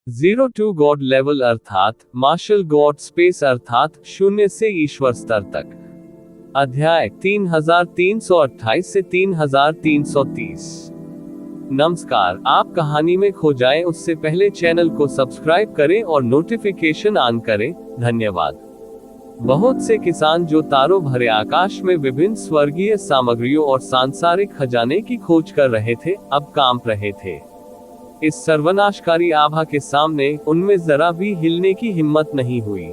Zero to God level अर्थात martial God space अर्थात शून्य से ईश्वर स्तर तक। अध्याय 3328 से 3330। नमस्कार, आप कहानी में खो जाएं उससे पहले चैनल को सब्सक्राइब करें और नोटिफिकेशन ऑन करें। धन्यवाद। बहुत से किसान जो तारों भरे आकाश में विभिन्न स्वर्गीय सामग्रियों और सांसारिक खजाने की खोज कर रहे थे, अब कांप रहे थे। इस सर्वनाशकारी आभा के सामने उनमें जरा भी हिलने की हिम्मत नहीं हुई।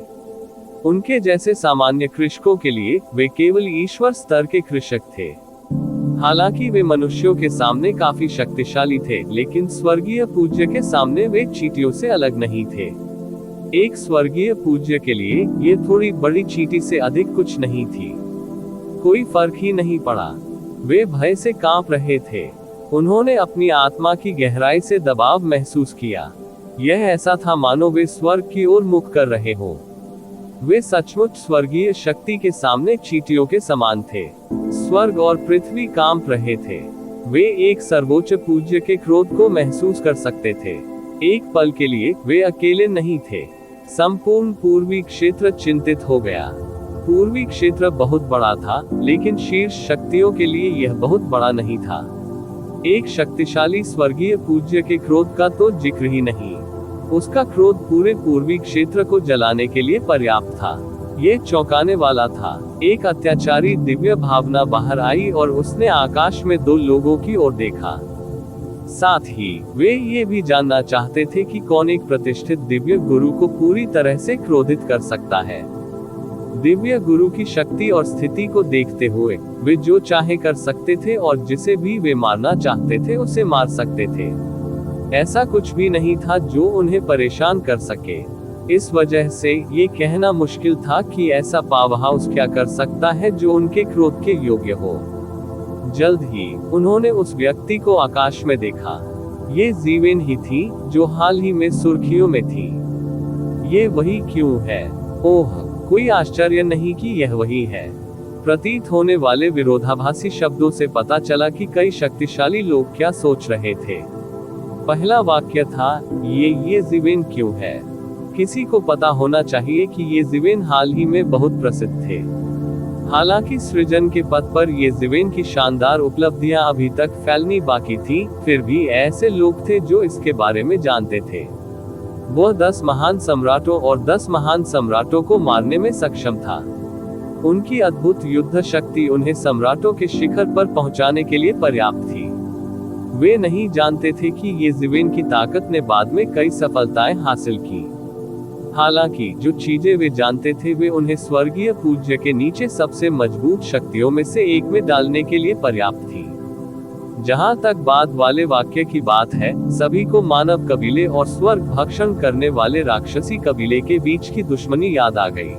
उनके जैसे सामान्य कृषकों के लिए वे केवल ईश्वर स्तर के कृषक थे। हालांकि वे मनुष्यों के सामने काफी शक्तिशाली थे, लेकिन स्वर्गीय पूज्य के सामने वे चींटियों से अलग नहीं थे। एक स्वर्गीय पूज्य के लिए ये थोड़ी बड़ी चींटी से अधिक कुछ नहीं थी। कोई फर्क ही नहीं पड़ा। वे भय से कांप रहे थे। उन्होंने अपनी आत्मा की गहराई से दबाव महसूस किया। यह ऐसा था मानो वे स्वर्ग की ओर मुख कर रहे हो। वे सचमुच स्वर्गीय शक्ति के सामने चींटियों के समान थे। स्वर्ग और पृथ्वी कांप रहे थे। वे एक सर्वोच्च पूज्य के क्रोध को महसूस कर सकते थे। एक पल के लिए वे अकेले नहीं थे। संपूर्ण पूर्वी क्षेत्र चिंतित हो गया। पूर्वी क्षेत्र बहुत बड़ा था, लेकिन शीर्ष शक्तियों के लिए यह बहुत बड़ा नहीं था। एक शक्तिशाली स्वर्गीय पूज्य के क्रोध का तो जिक्र ही नहीं। उसका क्रोध पूरे पूर्वी क्षेत्र को जलाने के लिए पर्याप्त था। ये चौंकाने वाला था। एक अत्याचारी दिव्य भावना बाहर आई और उसने आकाश में दो लोगों की ओर देखा। साथ ही वे ये भी जानना चाहते थे कि कौन एक प्रतिष्ठित दिव्य गुरु को पूरी तरह से क्रोधित कर सकता है। दिव्य गुरु की शक्ति और स्थिति को देखते हुए वे जो चाहे कर सकते थे और जिसे भी वे मारना चाहते थे उसे मार सकते थे। ऐसा कुछ भी नहीं था जो उन्हें परेशान कर सके। इस वजह से ये कहना मुश्किल था कि ऐसा पावर हाउस क्या कर सकता है जो उनके क्रोध के योग्य हो। जल्द ही उन्होंने उस व्यक्ति को आकाश में देखा। ये जीवेन ही थी जो हाल ही में सुर्खियों में थी। ये वही क्यों है? ओह, कोई आश्चर्य नहीं कि यह वही है। प्रतीत होने वाले विरोधाभासी शब्दों से पता चला कि कई शक्तिशाली लोग क्या सोच रहे थे। पहला वाक्य था, ये जीवेन क्यों है? किसी को पता होना चाहिए कि ये जीवेन हाल ही में बहुत प्रसिद्ध थे। हालांकि सृजन के पथ पर ये जीवेन की शानदार उपलब्धियां अभी तक फैलनी बाकी थी, फिर भी ऐसे लोग थे जो इसके बारे में जानते थे। वह 10 महान सम्राटों और 10 महान सम्राटों को मारने में सक्षम था। उनकी अद्भुत युद्ध शक्ति उन्हें सम्राटों के शिखर पर पहुंचाने के लिए पर्याप्त थी। वे नहीं जानते थे कि ये जीवेन की ताकत ने बाद में कई सफलताएं हासिल की। हालांकि जो चीजें वे जानते थे वे उन्हें स्वर्गीय पूज्य के नीचे सबसे मजबूत शक्तियों में से एक में डालने के लिए पर्याप्त थी। जहां तक बाद वाले वाक्य की बात है, सभी को मानव कबीले और स्वर्ग भक्षण करने वाले राक्षसी कबीले के बीच की दुश्मनी याद आ गई।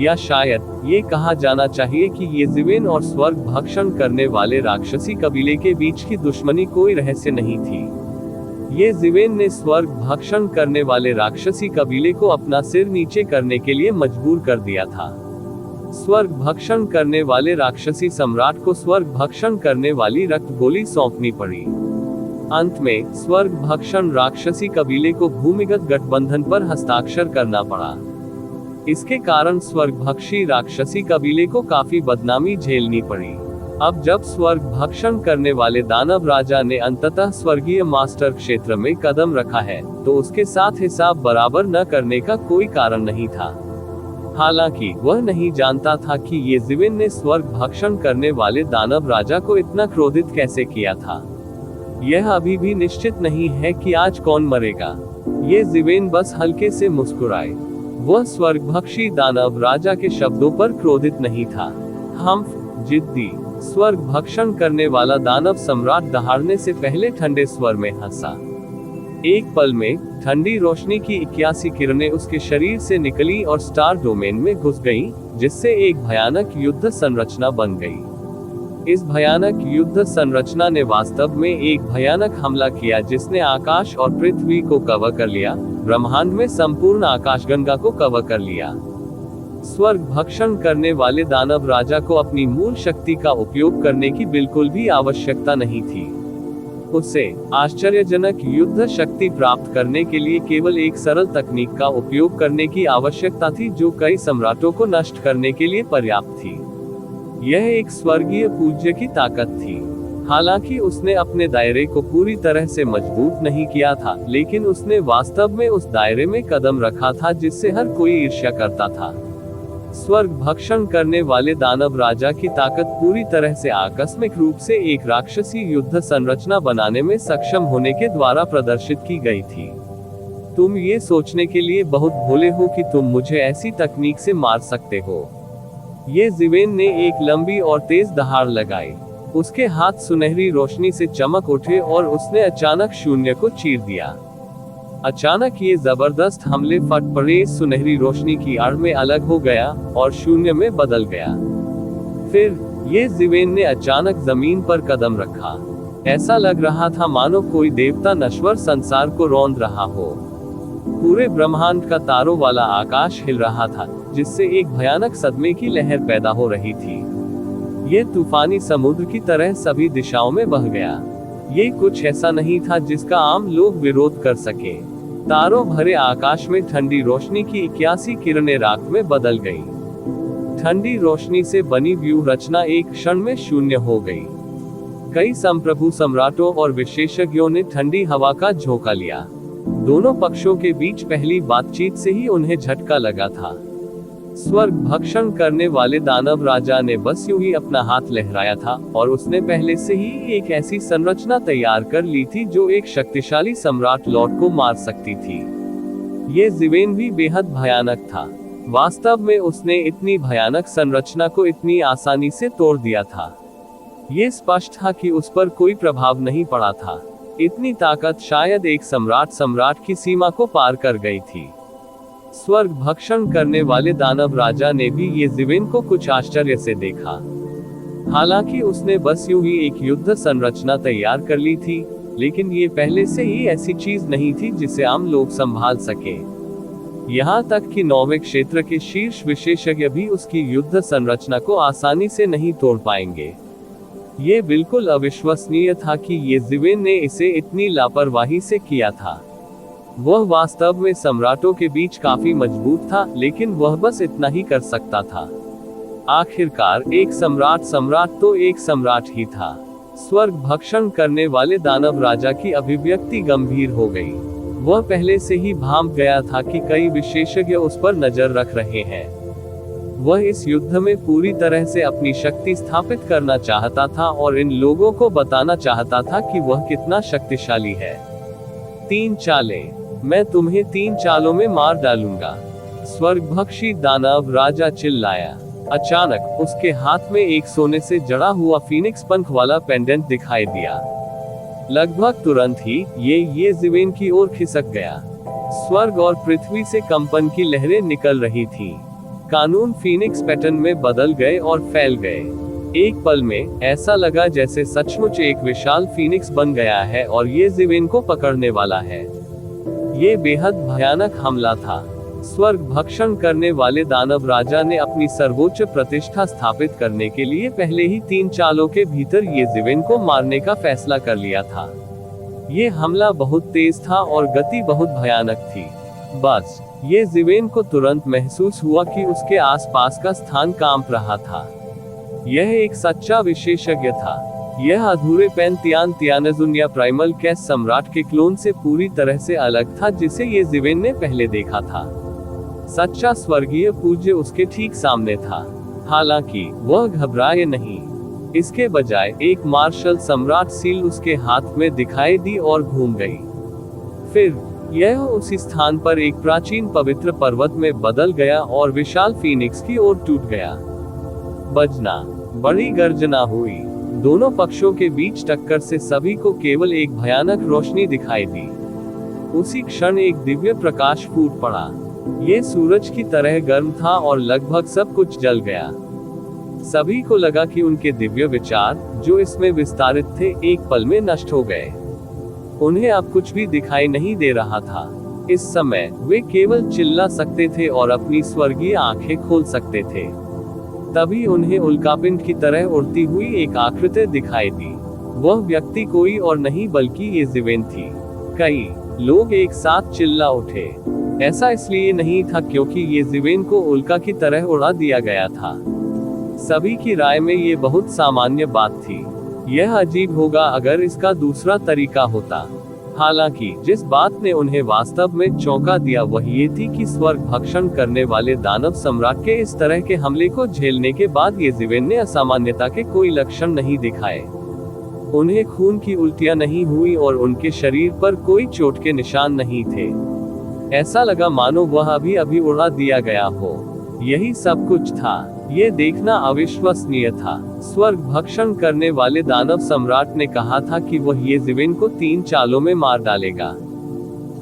या शायद ये कहा जाना चाहिए कि ये जीवेन और स्वर्ग भक्षण करने वाले राक्षसी कबीले के बीच की दुश्मनी कोई रहस्य नहीं थी। ये जीवेन ने स्वर्ग भक्षण करने वाले राक्षसी कबीले को अपना सिर नीचे करने के लिए मजबूर कर दिया था। स्वर्ग भक्षण करने वाले राक्षसी सम्राट को स्वर्ग भक्षण करने वाली रक्त गोली सौंपनी पड़ी। अंत में स्वर्ग भक्षण राक्षसी कबीले को भूमिगत गठबंधन पर हस्ताक्षर करना पड़ा। इसके कारण स्वर्ग भक्षी राक्षसी कबीले को काफी बदनामी झेलनी पड़ी। अब जब स्वर्ग भक्षण करने वाले दानव राजा ने अंततः स्वर्गीय मास्टर क्षेत्र में कदम रखा है, तो उसके साथ हिसाब बराबर न करने का कोई कारण नहीं था। हालांकि वह नहीं जानता था कि ये जीवेन ने स्वर्ग भक्षण करने वाले दानव राजा को इतना क्रोधित कैसे किया था। यह अभी भी निश्चित नहीं है कि आज कौन मरेगा। ये जीवेन बस हल्के से मुस्कुराए। वह स्वर्गभक्षी दानव राजा के शब्दों पर क्रोधित नहीं था। हम जिद्दी स्वर्ग भक्षण करने वाला दानव सम्राट दहाड़ने से पहले ठंडे स्वर में हंसा। एक पल में ठंडी रोशनी की 81 किरणें उसके शरीर से निकली और स्टार डोमेन में घुस गईं, जिससे एक भयानक युद्ध संरचना बन गई। इस भयानक युद्ध संरचना ने वास्तव में एक भयानक हमला किया जिसने आकाश और पृथ्वी को कवर कर लिया, ब्रह्मांड में संपूर्ण आकाशगंगा को कवर कर लिया। स्वर्ग भक्षण करने वाले दानव राजा को अपनी मूल शक्ति का उपयोग करने की बिल्कुल भी आवश्यकता नहीं थी। उसे आश्चर्यजनक युद्ध शक्ति प्राप्त करने के लिए केवल एक सरल तकनीक का उपयोग करने की आवश्यकता थी जो कई सम्राटों को नष्ट करने के लिए पर्याप्त थी। यह एक स्वर्गीय पूज्य की ताकत थी। हालांकि उसने अपने दायरे को पूरी तरह से मजबूत नहीं किया था, लेकिन उसने वास्तव में उस दायरे में कदम रखा था जिससे हर कोई ईर्ष्या करता था। स्वर्ग भक्षण करने वाले दानव राजा की ताकत पूरी तरह से आकस्मिक रूप से एक राक्षसी युद्ध संरचना बनाने में सक्षम होने के द्वारा प्रदर्शित की गई थी। तुम ये सोचने के लिए बहुत भोले हो कि तुम मुझे ऐसी तकनीक से मार सकते हो। ये जिवेन ने एक लंबी और तेज दहाड़ लगाई। उसके हाथ सुनहरी रोशनी से चमक उठे और उसने अचानक शून्य को चीर दिया। अचानक ये जबरदस्त हमले फट पड़े, सुनहरी रोशनी की आड़ में अलग हो गया और शून्य में बदल गया। फिर ये जिवेन ने अचानक जमीन पर कदम रखा। ऐसा लग रहा था मानो कोई देवता नश्वर संसार को रौंद रहा हो। पूरे ब्रह्मांड का तारों वाला आकाश हिल रहा था, जिससे एक भयानक सदमे की लहर पैदा हो रही थी। ये तूफानी समुद्र की तरह सभी दिशाओं में बह गया। ये कुछ ऐसा नहीं था जिसका आम लोग विरोध कर सके। तारों भरे आकाश में ठंडी रोशनी की 81 किरणें राख में बदल गई। ठंडी रोशनी से बनी व्यूह रचना एक क्षण में शून्य हो गई। कई संप्रभु सम्राटों और विशेषज्ञों ने ठंडी हवा का झोंका लिया। दोनों पक्षों के बीच पहली बातचीत से ही उन्हें झटका लगा था। स्वर्ग भक्षण करने वाले दानव राजा ने बस यूं ही अपना हाथ लहराया था और उसने पहले से ही एक ऐसी संरचना तैयार कर ली थी जो एक शक्तिशाली सम्राट लॉर्ड को मार सकती थी। ये जिवेन भी बेहद भयानक था। वास्तव में उसने इतनी भयानक संरचना को इतनी आसानी से तोड़ दिया था। ये स्पष्ट था कि उस पर कोई प्रभाव नहीं पड़ा था। इतनी ताकत शायद एक सम्राट की सीमा को पार कर गई थी। स्वर्ग भक्षण करने वाले दानव राजा ने भी ये जिवेन को कुछ आश्चर्य से देखा। हालांकि उसने बस यूं ही एक युद्ध संरचना तैयार कर ली थी, लेकिन ये पहले से ही ऐसी चीज नहीं थी जिसे आम लोग संभाल सके। यहाँ तक कि 9वें क्षेत्र के शीर्ष विशेषज्ञ भी उसकी युद्ध संरचना को आसानी से नहीं तोड़ पाएंगे। ये बिल्कुल अविश्वसनीय था कि ये जिवेन ने इसे इतनी लापरवाही से किया था। वह वास्तव में सम्राटों के बीच काफी मजबूत था, लेकिन वह बस इतना ही कर सकता था। आखिरकार एक सम्राट तो एक सम्राट ही था। स्वर्ग भक्षण करने वाले दानव राजा की अभिव्यक्ति गंभीर हो गई। वह पहले से ही भांप गया था कि कई विशेषज्ञ उस पर नजर रख रहे हैं। वह इस युद्ध में पूरी तरह से अपनी शक्ति स्थापित करना चाहता था और इन लोगों को बताना चाहता था कि वह कितना शक्तिशाली है। 3 चालें, मैं तुम्हें 3 चालों में मार डालूंगा, स्वर्गभक्षी दानव राजा चिल्लाया। अचानक उसके हाथ में एक सोने से जड़ा हुआ फीनिक्स पंख वाला पेंडेंट दिखाई दिया। लगभग तुरंत ही ये जिवेन की ओर खिसक गया। स्वर्ग और पृथ्वी से कंपन की लहरें निकल रही थीं। कानून फीनिक्स पैटर्न में बदल गए और फैल गए। एक पल में ऐसा लगा जैसे सचमुच एक विशाल फीनिक्स बन गया है और ये जिवेन को पकड़ने वाला है। ये बेहद भयानक हमला था। स्वर्ग भक्षण करने वाले दानव राजा ने अपनी सर्वोच्च प्रतिष्ठा स्थापित करने के लिए पहले ही 3 चालों के भीतर ये जिवेन को मारने का फैसला कर लिया था। ये हमला बहुत तेज था और गति बहुत भयानक थी। बस ये जिवेन को तुरंत महसूस हुआ कि उसके आसपास का स्थान कांप रहा था। यह एक सच्चा विशेषज्ञ था। यह अधूरे पैंथियन तियानजुन प्राइमल कैस सम्राट के क्लोन से पूरी तरह से अलग था जिसे ये जिवेन ने पहले देखा था। सच्चा स्वर्गीय पूज्य उसके ठीक सामने था। हालांकि वह घबराए नहीं। इसके बजाय एक मार्शल सम्राट सील उसके हाथ में दिखाई दी और घूम गई। फिर यह उसी स्थान पर एक प्राचीन पवित्र पर्वत में बदल गया और विशाल फीनिक्स की ओर टूट गया। बजना, बड़ी गर्जना हुई। दोनों पक्षों के बीच टक्कर से सभी को केवल एक भयानक रोशनी दिखाई दी। उसी क्षण एक दिव्य प्रकाश फूट पड़ा। ये सूरज की तरह गर्म था और लगभग सब कुछ जल गया। सभी को लगा कि उनके दिव्य विचार, जो इसमें विस्तारित थे, एक पल में नष्ट हो गए। उन्हें अब कुछ भी दिखाई नहीं दे रहा था। इस समय वे केवल चिल्ला सकते थे और अपनी स्वर्गीय आंखें खोल सकते थे। तभी उन्हें उल्कापिंड की तरह उड़ती हुई एक आकृति दिखाई दी। वह व्यक्ति कोई और नहीं बल्कि येज़ेवेन थी। कई लोग एक साथ चिल्ला उठे। ऐसा इसलिए नहीं था क्योंकि येज़ेवेन को उल्का की तरह उड़ा दिया गया था। सभी की राय में ये बहुत सामान्य बात थी। यह अजीब होगा अगर इसका दूसरा तरीका होता। हालांकि जिस बात ने उन्हें वास्तव में चौंका दिया वह ये थी कि स्वर्ग भक्षण करने वाले दानव सम्राट के इस तरह के हमले को झेलने के बाद येज़ेवेन ने असामान्यता के कोई लक्षण नहीं दिखाए। उन्हें खून की उल्टियां नहीं हुई और उनके शरीर पर कोई चोट के निशान नहीं थे। ऐसा लगा मानो वह अभी अभी उड़ा दिया गया हो। यही सब कुछ था। ये देखना अविश्वसनीय था। स्वर्ग भक्षण करने वाले दानव सम्राट ने कहा था कि वह येज़ेवेन को 3 चालों में मार डालेगा।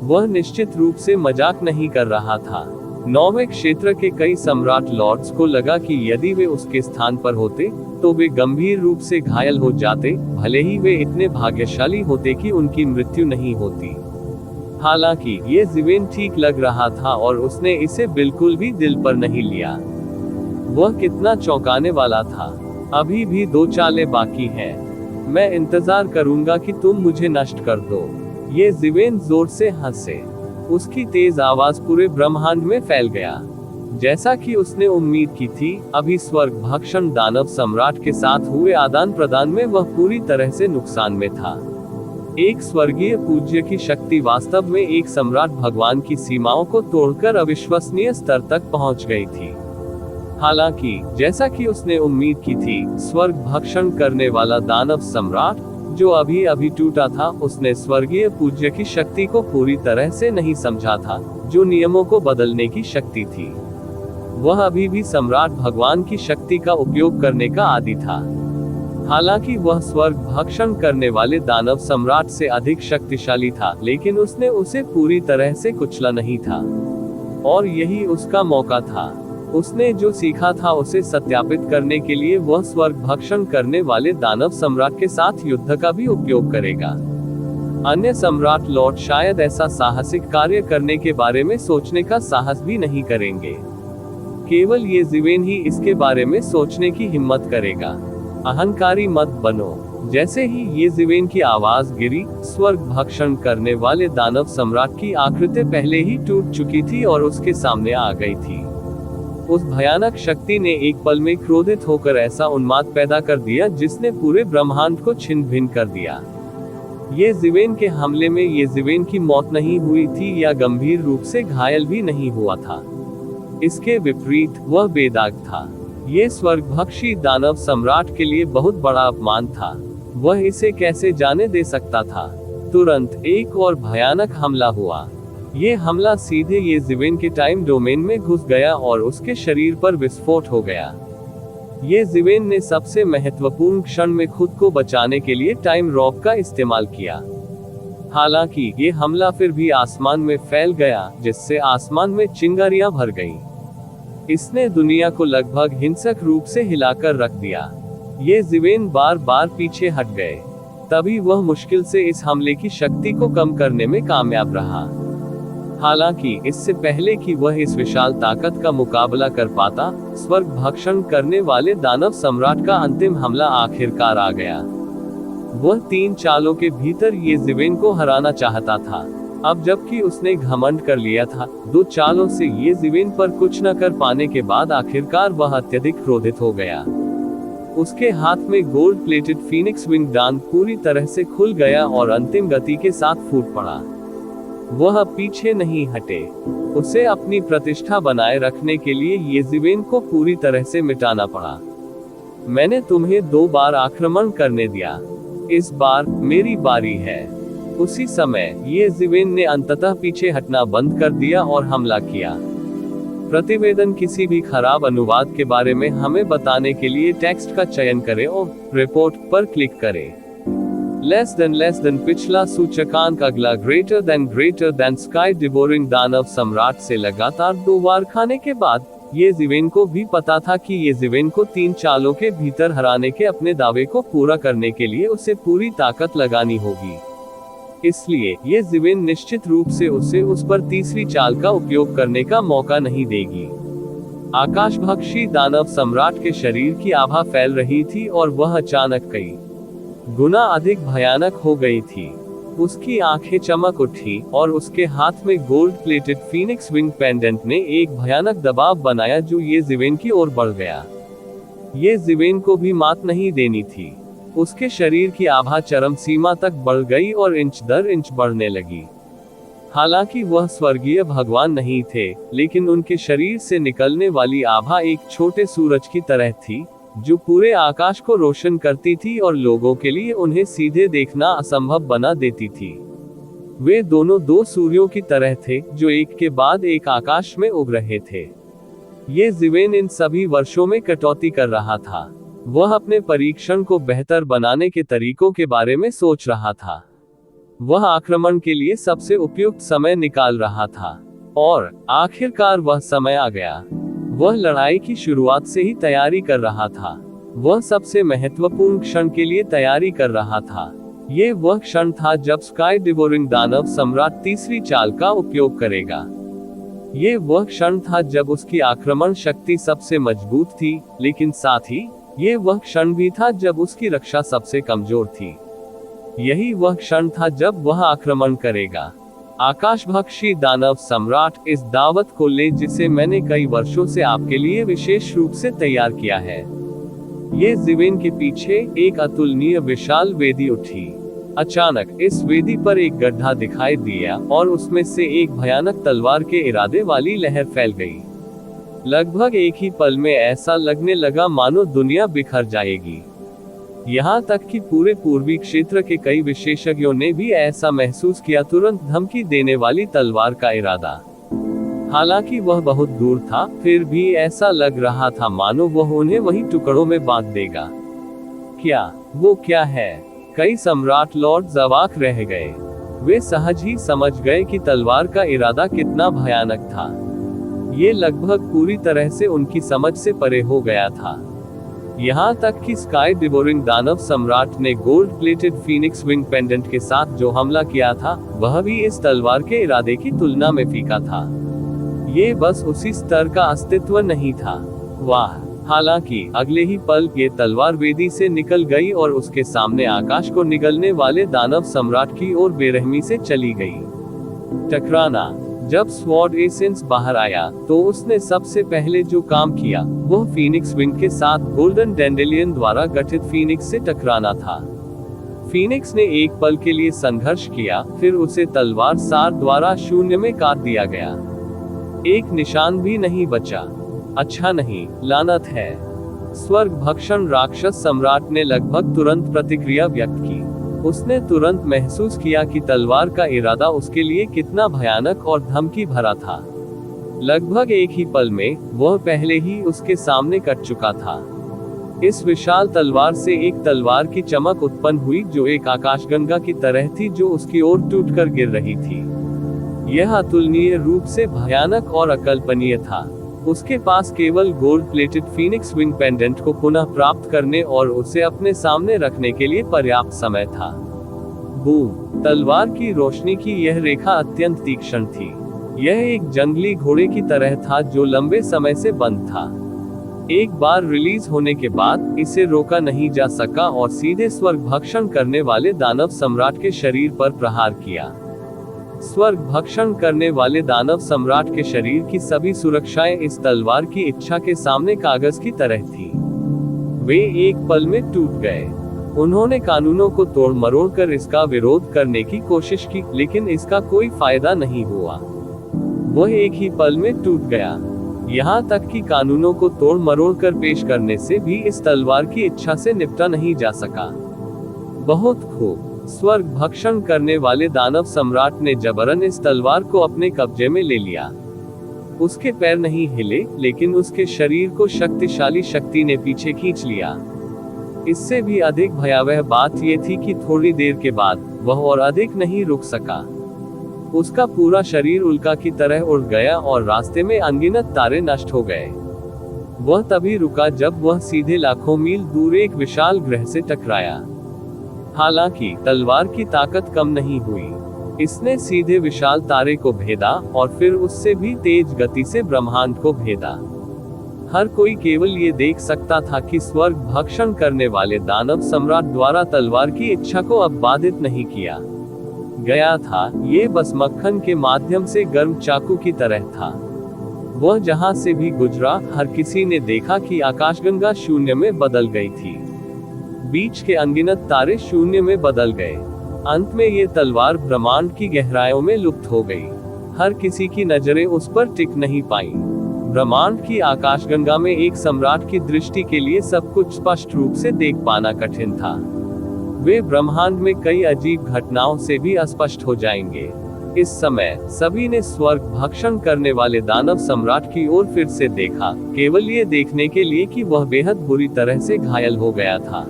वह निश्चित रूप से मजाक नहीं कर रहा था। नौवें क्षेत्र के कई सम्राट लॉर्ड्स को लगा कि यदि वे उसके स्थान पर होते तो वे गंभीर रूप से घायल हो जाते, भले ही वे इतने भाग्यशाली होते कि उनकी मृत्यु नहीं होती। हालांकि येज़ेवेन ठीक लग रहा था और उसने इसे बिल्कुल भी दिल पर नहीं लिया। वह कितना चौंकाने वाला था। अभी भी 2 चालें बाकी हैं। मैं इंतजार करूंगा कि तुम मुझे नष्ट कर दो। येज़ेवेन जोर से हंसे। उसकी तेज आवाज पूरे ब्रह्मांड में फैल गया। जैसा कि उसने उम्मीद की थी, अभी स्वर्ग भक्षण दानव सम्राट के साथ हुए आदान प्रदान में वह पूरी तरह से नुकसान में था। एक स्वर्गीय पूज्य की शक्ति वास्तव में एक सम्राट भगवान की सीमाओं को तोड़कर अविश्वसनीय स्तर तक पहुंच गई थी। हालांकि जैसा कि उसने उम्मीद की थी, स्वर्ग भक्षण करने वाला दानव सम्राट जो अभी अभी टूटा था, उसने स्वर्गीय पूज्य की शक्ति को पूरी तरह से नहीं समझा था, जो नियमों को बदलने की शक्ति थी। वह अभी भी सम्राट भगवान की शक्ति का उपयोग करने का आदी था। हालांकि वह स्वर्ग भक्षण करने वाले दानव सम्राट से अधिक शक्तिशाली था, लेकिन उसने उसे पूरी तरह से कुचला नहीं था। और यही उसका मौका था। उसने जो सीखा था उसे सत्यापित करने के लिए वह स्वर्ग भक्षण करने वाले दानव सम्राट के साथ युद्ध का भी उपयोग करेगा। अन्य सम्राट लॉर्ड शायद ऐसा साहसिक कार्य करने के बारे में सोचने का साहस भी नहीं करेंगे। केवल येज़ेवेन ही इसके बारे में सोचने की हिम्मत करेगा। अहंकारी मत बनो। जैसे ही येज़ेवेन की आवाज गिरी, स्वर्ग भक्षण करने वाले दानव सम्राट की आकृति पहले ही टूट चुकी थी और उसके सामने आ गई थी। उस भयानक शक्ति ने एक पल में क्रोधित होकर ऐसा उन्माद पैदा कर दिया जिसने पूरे ब्रह्मांड को छिन्न भिन्न कर दिया। येज़ेवेन के हमले में येज़ेवेन की मौत नहीं हुई थी या गंभीर रूप से घायल भी नहीं हुआ था। इसके विपरीत वह बेदाग था। ये स्वर्गभक्षी दानव सम्राट के लिए बहुत बड़ा अपमान था। वह इसे कैसे जाने दे सकता था। तुरंत एक और भयानक हमला हुआ। ये हमला सीधे येज़ेवेन के टाइम डोमेन में घुस गया और उसके शरीर पर विस्फोट हो गया। येज़ेवेन ने सबसे महत्वपूर्ण क्षण में खुद को बचाने के लिए टाइम रॉप का इस्तेमाल किया। हालांकि ये हमला फिर भी आसमान में फैल गया, जिससे आसमान में चिंगारियां भर गईं। इसने दुनिया को लगभग हिंसक रूप से हिलाकर रख दिया। येज़ेवेन बार बार पीछे हट गए। तभी वह मुश्किल से इस हमले की शक्ति को कम करने में कामयाब रहा। हालांकि इससे पहले कि वह इस विशाल ताकत का मुकाबला कर पाता, स्वर्ग भक्षण करने वाले दानव सम्राट का अंतिम हमला आखिरकार आ गया। वह 3 चालों के भीतर येज़ेवेन को हराना चाहता था। अब जबकि उसने घमंड कर लिया था, 2 चालों से येज़ेवेन पर कुछ न कर पाने के बाद आखिरकार वह अत्यधिक क्रोधित हो गया। उसके हाथ में गोल्ड प्लेटेड फीनिक्स विंग डान पूरी तरह से खुल गया और अंतिम गति के साथ फूट पड़ा। वह पीछे नहीं हटे। उसे अपनी प्रतिष्ठा बनाए रखने के लिए येज़ेवेन को पूरी तरह से मिटाना पड़ा। मैंने तुम्हें 2 बार आक्रमण करने दिया, इस बार मेरी बारी है। उसी समय येज़ेवेन ने अंततः पीछे हटना बंद कर दिया और हमला किया। प्रतिवेदन किसी भी खराब अनुवाद के बारे में हमें बताने के लिए टेक्स्ट का चयन करें और रिपोर्ट पर क्लिक करें। लेस देन पिछला सूचकांक अगला ग्रेटर देन स्काई डिवोरिंग दानव सम्राट से लगातार 2 वार खाने के बाद येज़ेवेन को भी पता था कि येज़ेवेन को 3 चालों के भीतर हराने के अपने दावे को पूरा करने के लिए उसे पूरी ताकत लगानी होगी। इसलिए येज़ेवेन निश्चित रूप से उसे उस पर तीसरी चाल का उपयोग करने का मौका नहीं देगी। आकाशभक्षी दानव सम्राट के शरीर की आभा फैल रही थी और वह अचानक कई गुना अधिक भयानक हो गई थी। उसकी आंखें चमक उठी और उसके हाथ में gold plated Phoenix wing pendant ने एक भयानक दबाव बनाया जो ये ज़िवेन की ओर बढ़ गया। ये ज़िवेन को भी मात नहीं देनी थी। उसके शरीर की आभा चरम सीमा तक बढ़ गई और इंच दर इंच बढ़ने लगी। हालांकि वह स्वर्गीय भगवान नहीं थे, लेकिन उनके शरीर से निकलने वाली आभा एक छोटे सूरज की तरह थी, जो पूरे आकाश को रोशन करती थी और लोगों के लिए उन्हें सीधे देखना असंभव बना देती थी। वे दोनों दो सूर्यों की तरह थे, जो एक के बाद एक आकाश में उग रहे थे। ये ज़िवेन इन सभी वर्षों में कटौती कर रहा था। वह अपने परीक्षण को बेहतर बनाने के तरीकों के बारे में सोच रहा था। वह आक्रमण के लिए सबसे उपयुक्त समय निकाल रहा था, और आखिरकार वह समय आ गया। वह लड़ाई की शुरुआत से ही तैयारी कर रहा था। वह सबसे महत्वपूर्ण क्षण के लिए तैयारी कर रहा था। ये वह क्षण था जब स्काई डिवोरिंग दानव सम्राट तीसरी चाल का उपयोग करेगा। ये वह क्षण था जब उसकी आक्रमण शक्ति सबसे मजबूत थी, लेकिन साथ ही ये वह क्षण भी था जब उसकी रक्षा सबसे कमजोर थी। यही वह क्षण था जब वह आक्रमण करेगा। आकाशभक्षी दानव सम्राट, इस दावत को ले जिसे मैंने कई वर्षों से आपके लिए विशेष रूप से तैयार किया है। ये ज़िवेन के पीछे एक अतुलनीय विशाल वेदी उठी। अचानक इस वेदी पर एक गड्ढा दिखाई दिया और उसमें से एक भयानक तलवार के इरादे वाली लहर फैल गई। लगभग एक ही पल में ऐसा लगने लगा मानो दुनिया बिखर जाएगी। यहाँ तक कि पूरे पूर्वी क्षेत्र के कई विशेषज्ञों ने भी ऐसा महसूस किया, तुरंत धमकी देने वाली तलवार का इरादा। हालांकि वह बहुत दूर था, फिर भी ऐसा लग रहा था मानो वह उन्हें वही टुकड़ों में बांट देगा। वो क्या है? कई सम्राट लॉर्ड अवाक रह गए। वे सहज ही समझ गए कि तलवार का इरादा कितना भयानक था। ये लगभग पूरी तरह से उनकी समझ से परे हो गया था। यहाँ तक कि स्काई डिवोरिंग दानव सम्राट ने gold plated Phoenix wing pendant के साथ जो हमला किया था, वह भी इस तलवार के इरादे की तुलना में फीका था। ये बस उसी स्तर का अस्तित्व नहीं था। वाह! हालांकि अगले ही पल ये तलवार वेदी से निकल गई और उसके सामने आकाश को निगलने वाले दानव सम्राट की ओर बेरहमी से चली गई। टकराना। जब स्वॉर्ड एसेंस बाहर आया, तो उसने सबसे पहले जो काम किया, वह फीनिक्स विंग के साथ गोल्डन डैंडेलियन द्वारा गठित फीनिक्स से टकराना था। फीनिक्स ने एक पल के लिए संघर्ष किया, फिर उसे तलवार सार द्वारा शून्य में काट दिया गया। एक निशान भी नहीं बचा। अच्छा नहीं, लानत है। स्वर्ग भक्षण राक्षस सम्राट ने लगभग तुरंत प्रतिक्रिया व्यक्त की। उसने तुरंत महसूस किया कि तलवार का इरादा उसके लिए कितना भयानक और धमकी भरा था। लगभग एक ही पल में वह पहले ही उसके सामने कट चुका था। इस विशाल तलवार से एक तलवार की चमक उत्पन्न हुई जो एक आकाशगंगा की तरह थी, जो उसकी ओर टूटकर गिर रही थी। यह अतुलनीय रूप से भयानक और अकल्पनीय था। उसके पास केवल gold plated Phoenix wing pendant को पुनः प्राप्त करने और उसे अपने सामने रखने के लिए पर्याप्त समय था। बूम! तलवार की रोशनी की यह रेखा अत्यंत तीक्ष्ण थी। यह एक जंगली घोड़े की तरह था जो लंबे समय से बंद था। एक बार रिलीज होने के बाद इसे रोका नहीं जा सका और सीधे स्वर्ग भक्षण करने वाले दानव सम्राट के शरीर पर प्रहार किया। स्वर्ग भक्षण करने वाले दानव सम्राट के शरीर की सभी सुरक्षाएं इस तलवार की इच्छा के सामने कागज की तरह थी। वे एक पल में टूट गए। उन्होंने कानूनों को तोड़ मरोड़ कर इसका विरोध करने की कोशिश की, लेकिन इसका कोई फायदा नहीं हुआ। वह एक ही पल में टूट गया। यहाँ तक कि कानूनों को तोड़ मरोड़ कर पेश करने से भी इस तलवार की इच्छा से निपटा नहीं जा सका। बहुत खूब। स्वर्ग भक्षण करने वाले दानव सम्राट ने जबरन इस तलवार को अपने कब्जे में ले लिया। उसके पैर नहीं हिले, लेकिन उसके शरीर को शक्तिशाली शक्ति ने पीछे खींच लिया। इससे भी अधिक भयावह बात यह थी कि थोड़ी देर के बाद वह और अधिक नहीं रुक सका। उसका पूरा शरीर उल्का की तरह उड़ गया और रास्ते में अनगिनत तारे नष्ट हो गए। वह तभी रुका जब वह सीधे लाखों मील दूर एक विशाल ग्रह से टकराया। हालांकि तलवार की ताकत कम नहीं हुई। इसने सीधे विशाल तारे को भेदा और फिर उससे भी तेज गति से ब्रह्मांड को भेदा। हर कोई केवल ये देख सकता था कि स्वर्ग भक्षण करने वाले दानव सम्राट द्वारा तलवार की इच्छा को अब बाधित नहीं किया गया था। ये बस मक्खन के माध्यम से गर्म चाकू की तरह था। वह जहां से भी गुजरा, हर किसी ने देखा कि आकाशगंगा शून्य में बदल गई थी। बीच के अनगिनत तारे शून्य में बदल गए। अंत में ये तलवार ब्रह्मांड की गहराइयों में लुप्त हो गई। हर किसी की नजरें उस पर टिक नहीं पाईं। ब्रह्मांड की आकाशगंगा में एक सम्राट की दृष्टि के लिए सब कुछ स्पष्ट रूप से देख पाना कठिन था। वे ब्रह्मांड में कई अजीब घटनाओं से भी अस्पष्ट हो जाएंगे। इस समय सभी ने स्वर्ग भक्षण करने वाले दानव सम्राट की ओर फिर से देखा, केवल ये देखने के लिए कि वह बेहद बुरी तरह से घायल हो गया था।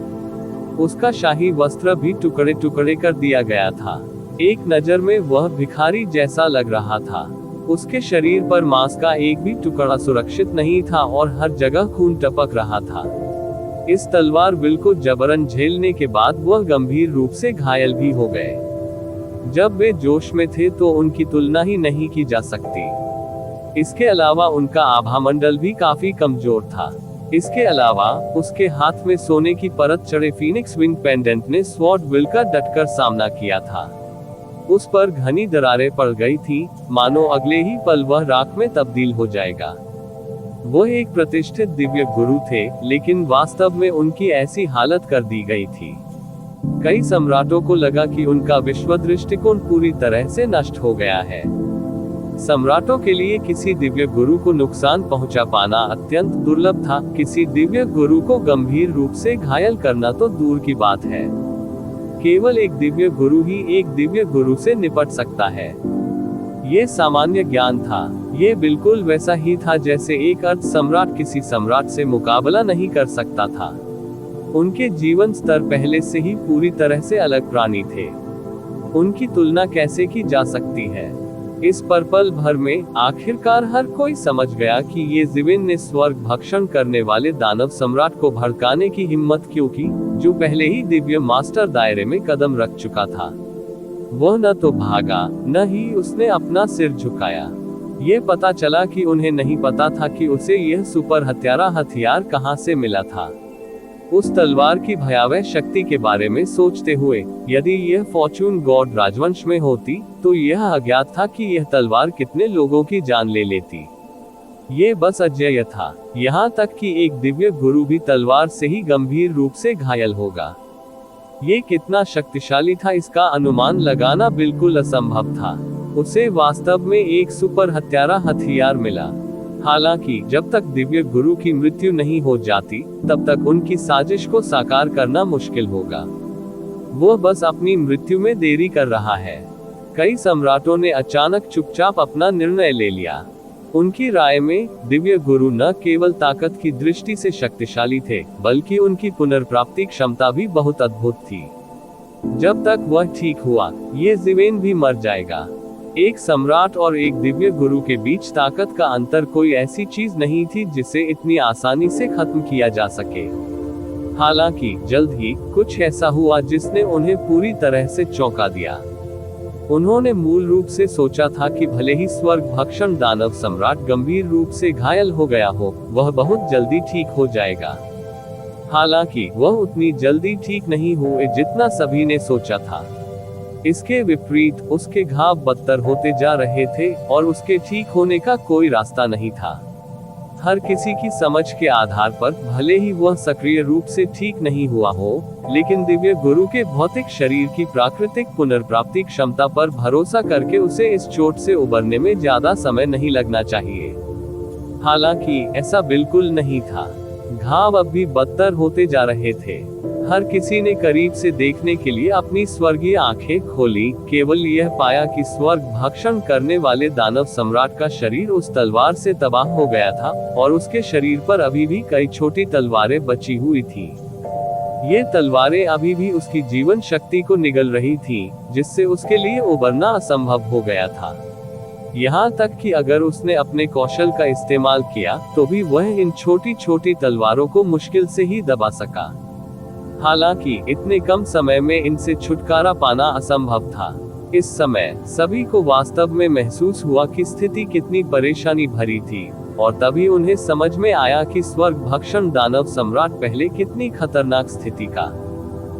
उसका शाही वस्त्र भी टुकड़े टुकड़े कर दिया गया था। एक नजर में वह भिखारी जैसा लग रहा था। उसके शरीर पर मांस का एक भी टुकड़ा सुरक्षित नहीं था और हर जगह खून टपक रहा था। इस तलवार बिल को जबरन झेलने के बाद वह गंभीर रूप से घायल भी हो गए। जब वे जोश में थे तो उनकी तुलना ही नहीं की जा सकती। इसके अलावा उनका आभामंडल भी काफी कमजोर था। इसके अलावा उसके हाथ में सोने की परत चढ़े फीनिक्स विंग पेंडेंट ने स्वॉर्ड विल का डटकर सामना किया था। उस पर घनी दरारें पड़ गई थी, मानो अगले ही पल वह राख में तब्दील हो जाएगा। वो एक प्रतिष्ठित दिव्य गुरु थे, लेकिन वास्तव में उनकी ऐसी हालत कर दी गई थी। कई सम्राटों को लगा कि उनका विश्व दृष्टिकोण पूरी तरह से नष्ट हो गया है। सम्राटों के लिए किसी दिव्य गुरु को नुकसान पहुंचा पाना अत्यंत दुर्लभ था। किसी दिव्य गुरु को गंभीर रूप से घायल करना तो दूर की बात है। केवल एक दिव्य गुरु ही एक दिव्य गुरु से निपट सकता है। ये सामान्य ज्ञान था। ये बिल्कुल वैसा ही था जैसे एक अर्ध सम्राट किसी सम्राट से मुकाबला नहीं कर सकता था। उनके जीवन स्तर पहले से ही पूरी तरह से अलग प्राणी थे। उनकी तुलना कैसे की जा सकती है? इस पर पल भर में आखिरकार हर कोई समझ गया कि ये ज़िविन ने स्वर्ग भक्षण करने वाले दानव सम्राट को भड़काने की हिम्मत क्यों की, जो पहले ही दिव्य मास्टर दायरे में कदम रख चुका था। वह न तो भागा, न ही उसने अपना सिर झुकाया। ये पता चला कि उन्हें नहीं पता था कि उसे यह सुपर हत्यारा हथियार कहां से मिला था। उस तलवार की भयावह शक्ति के बारे में सोचते हुए, यदि यह फॉर्चून गॉड राजवंश में होती, तो यह अज्ञात था कि यह तलवार कितने लोगों की जान ले लेती। ये बस अजेय था। यहाँ तक कि एक दिव्य गुरु भी तलवार से ही गंभीर रूप से घायल होगा। ये कितना शक्तिशाली था इसका अनुमान लगाना बिल्कुल असंभव था। उसे वास्तव में एक सुपर हत्यारा हथियार मिला। हालांकि जब तक दिव्य गुरु की मृत्यु नहीं हो जाती, तब तक उनकी साजिश को साकार करना मुश्किल होगा। वो बस अपनी मृत्यु में देरी कर रहा है। कई सम्राटों ने अचानक चुपचाप अपना निर्णय ले लिया। उनकी राय में दिव्य गुरु न केवल ताकत की दृष्टि से शक्तिशाली थे, बल्कि उनकी पुनर्प्राप्ति क्षमता भी बहुत अद्भुत थी। जब तक वह ठीक हुआ, ये ज़िवेन भी मर जाएगा। एक सम्राट और एक दिव्य गुरु के बीच ताकत का अंतर कोई ऐसी चीज नहीं थी जिसे इतनी आसानी से खत्म किया जा सके। हालांकि जल्द ही कुछ ऐसा हुआ जिसने उन्हें पूरी तरह से चौंका दिया। उन्होंने मूल रूप से सोचा था कि भले ही स्वर्ग भक्षण दानव सम्राट गंभीर रूप से घायल हो गया हो, वह बहुत जल्दी ठीक हो जाएगा। हालांकि वह उतनी जल्दी ठीक नहीं हुए जितना सभी ने सोचा था। इसके विपरीत उसके घाव बदतर होते जा रहे थे और उसके ठीक होने का कोई रास्ता नहीं था। हर किसी की समझ के आधार पर भले ही वह सक्रिय रूप से ठीक नहीं हुआ हो, लेकिन दिव्य गुरु के भौतिक शरीर की प्राकृतिक पुनर्प्राप्ति क्षमता पर भरोसा करके उसे इस चोट से उबरने में ज्यादा समय नहीं लगना चाहिए। हालांकि ऐसा बिल्कुल नहीं था। घाव अब भी बदतर होते जा रहे थे। हर किसी ने करीब से देखने के लिए अपनी स्वर्गीय आंखें खोली, केवल यह पाया कि स्वर्ग भक्षण करने वाले दानव सम्राट का शरीर उस तलवार से तबाह हो गया था और उसके शरीर पर अभी भी कई छोटी तलवारें बची हुई थी। ये तलवारें अभी भी उसकी जीवन शक्ति को निगल रही थीं, जिससे उसके लिए उबरना असंभव हो गया था। यहाँ तक कि अगर उसने अपने कौशल का इस्तेमाल किया, तो भी वह इन छोटी छोटी तलवारों को मुश्किल से ही दबा सका। हालांकि इतने कम समय में इनसे छुटकारा पाना असंभव था। इस समय सभी को वास्तव में महसूस हुआ कि स्थिति कितनी परेशानी भरी थी। और तभी उन्हें समझ में आया कि स्वर्ग भक्षण दानव सम्राट पहले कितनी खतरनाक स्थिति का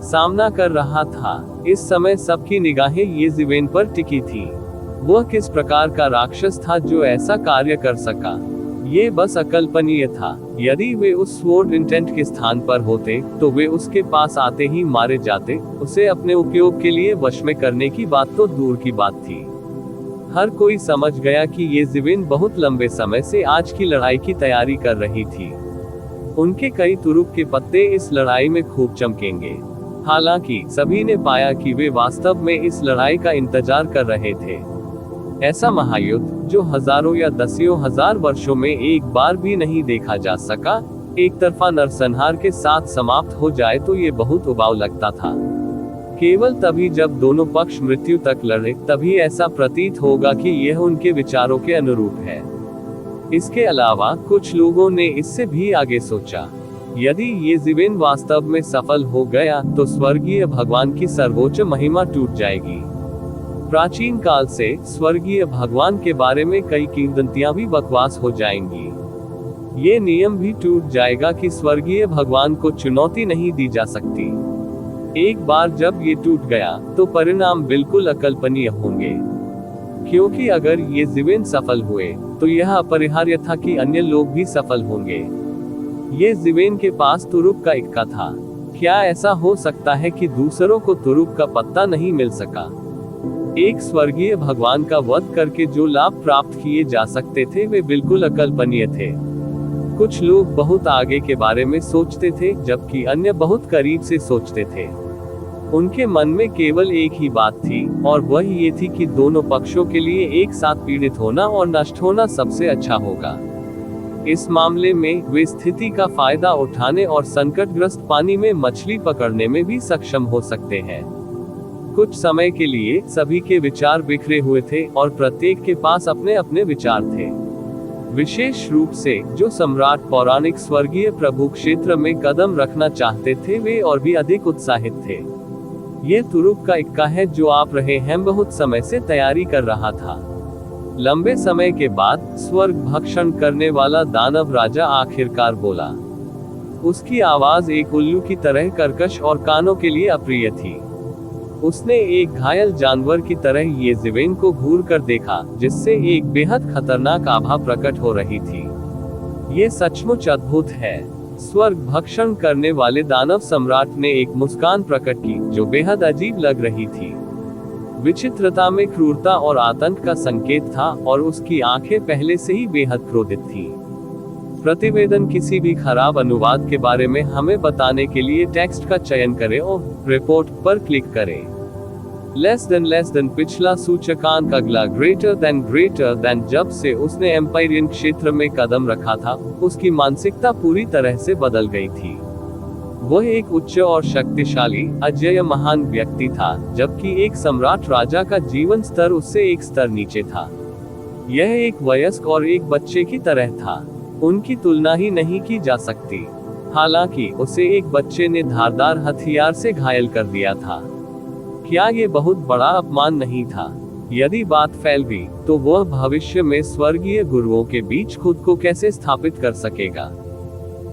सामना कर रहा था। इस समय सबकी निगाहें येज़िवेन पर टिकी थी। वह किस प्रकार का राक्षस था जो ऐसा कार्य कर सका, ये बस अकल्पनीय था। यदि वे उस स्वॉर्ड इंटेंट के स्थान पर होते तो वे उसके पास आते ही मारे जाते। उसे अपने उपयोग के लिए वश में करने की बात तो दूर की बात थी। हर कोई समझ गया कि येज़िवेन बहुत लंबे समय से आज की लड़ाई की तैयारी कर रही थी। उनके कई तुरुप के पत्ते इस लड़ाई में खूब चमकेंगे। हालांकि सभी ने पाया कि वे वास्तव में इस लड़ाई का इंतजार कर रहे थे। ऐसा महायुद्ध जो हजारों या दसियों हजार वर्षों में एक बार भी नहीं देखा जा सका, एक तरफा नरसंहार के साथ समाप्त हो जाए तो ये बहुत उबाऊ लगता था। केवल तभी जब दोनों पक्ष मृत्यु तक लड़े तभी ऐसा प्रतीत होगा कि यह उनके विचारों के अनुरूप है। इसके अलावा कुछ लोगों ने इससे भी आगे सोचा, यदि येज़िवेन वास्तव में सफल हो गया तो स्वर्गीय भगवान की सर्वोच्च महिमा टूट जाएगी। प्राचीन काल से स्वर्गीय भगवान के बारे में कई किंवदंतियां भी बकवास हो जाएंगी। ये नियम भी टूट जाएगा कि स्वर्गीय भगवान को चुनौती नहीं दी जा सकती। एक बार जब ये टूट गया तो परिणाम बिल्कुल अकल्पनीय होंगे, क्योंकि अगर येज़िवेन सफल हुए तो यह अपरिहार्य था कि अन्य लोग भी सफल होंगे। येज़िवेन के पास तुरुप का इक्का था। क्या ऐसा हो सकता है कि दूसरों को तुरुप का पत्ता नहीं मिल सका? एक स्वर्गीय भगवान का वध करके जो लाभ प्राप्त किए जा सकते थे वे बिल्कुल अकल्पनीय थे। कुछ लोग बहुत आगे के बारे में सोचते थे जबकि अन्य बहुत करीब से सोचते थे। उनके मन में केवल एक ही बात थी और वह ये थी कि दोनों पक्षों के लिए एक साथ पीड़ित होना और नष्ट होना सबसे अच्छा होगा। इस मामले में वे स्थिति का फायदा उठाने और संकटग्रस्त पानी में मछली पकड़ने में भी सक्षम हो सकते हैं। कुछ समय के लिए सभी के विचार बिखरे हुए थे और प्रत्येक के पास अपने अपने विचार थे। विशेष रूप से जो सम्राट पौराणिक स्वर्गीय प्रभु क्षेत्र में कदम रखना चाहते थे वे और भी अधिक उत्साहित थे। ये तुरुप का इक्का है जो आप रहे हैं बहुत समय से तैयारी कर रहा था। लंबे समय के बाद स्वर्ग भक्षण करने वाला दानव राजा आखिरकार बोला। उसकी आवाज एक उल्लू की तरह कर्कश और कानों के लिए अप्रिय थी। उसने एक घायल जानवर की तरह येज़िवेन को घूर कर देखा, जिससे एक बेहद खतरनाक आभा प्रकट हो रही थी। ये सचमुच अद्भुत है। स्वर्ग भक्षण करने वाले दानव सम्राट ने एक मुस्कान प्रकट की जो बेहद अजीब लग रही थी। विचित्रता में क्रूरता और आतंक का संकेत था और उसकी आंखें पहले से ही बेहद क्रोधित थी। प्रतिवेदन किसी भी खराब अनुवाद के बारे में हमें बताने के लिए टेक्स्ट का चयन करें और रिपोर्ट पर क्लिक करें। लेस देन पिछला सूचकांक अगला ग्रेटर देन जब से उसने एम्पायरियन क्षेत्र में कदम रखा था, उसकी मानसिकता पूरी तरह से बदल गई थी। वह एक उच्च और शक्तिशाली, अजेय महान व्यक्ति था, जबकि एक सम्राट राजा का जीवन स्तर उससे एक स्तर नीचे था। यह एक वयस्क और एक बच्चे की तरह था। उनकी तुलना ही नहीं की जा सकती। हालांकि उसे एक बच्चे ने धारदार हथियार से घायल कर दिया था। क्या ये बहुत बड़ा अपमान नहीं था? यदि बात फैल गई तो वह भविष्य में स्वर्गीय गुरुओं के बीच खुद को कैसे स्थापित कर सकेगा?